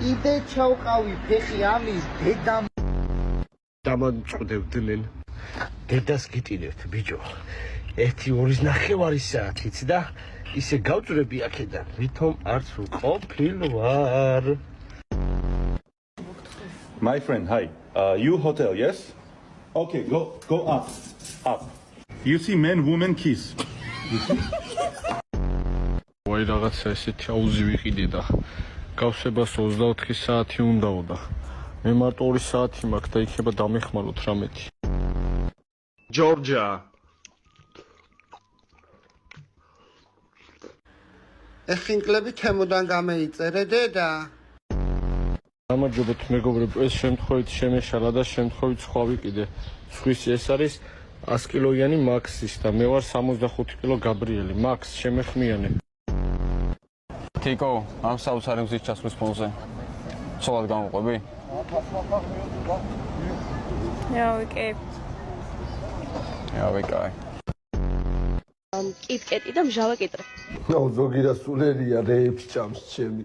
კიდე ჩავყავი ფეხი ამის დედამ დამამწყვდებდნენ დედას გიტინებთ ბიჭო 1-2 საათიც და ისე გავწრები აქედან ვითომ არც ვყოფილვარ My friend, hi. You hotel, yes? Okay, go up. You see men, women kiss. ვაი რაღაცა ესეთი აუზი ვიყიდე და გავსებას 24 საათი უნდაო და მე მარტო 2 საათი მაქვს და იქნება დამეხმაროთ რამეთი ჯორჯა ეხინკლები ჩემოდან გამეიწერე დედა გამარჯობათ მეგობრებო ეს შემთხვევით შემეშალა და შემთხვევით სხვა ვიყიდე სხვისი ეს არის 100 კილოიანი მაქსის და მე ვარ 65 კილო გაბრიელი მაქს შემეხმიანე Tiko, am საოცარი გზის ჩასვლის ფონზე. ცოლად გამოყვები? Jauki. Jauki. Kitketi და მჟავა კიტრი. ნუ ზოგი და სულელია რეებს ჭამს ჩემი.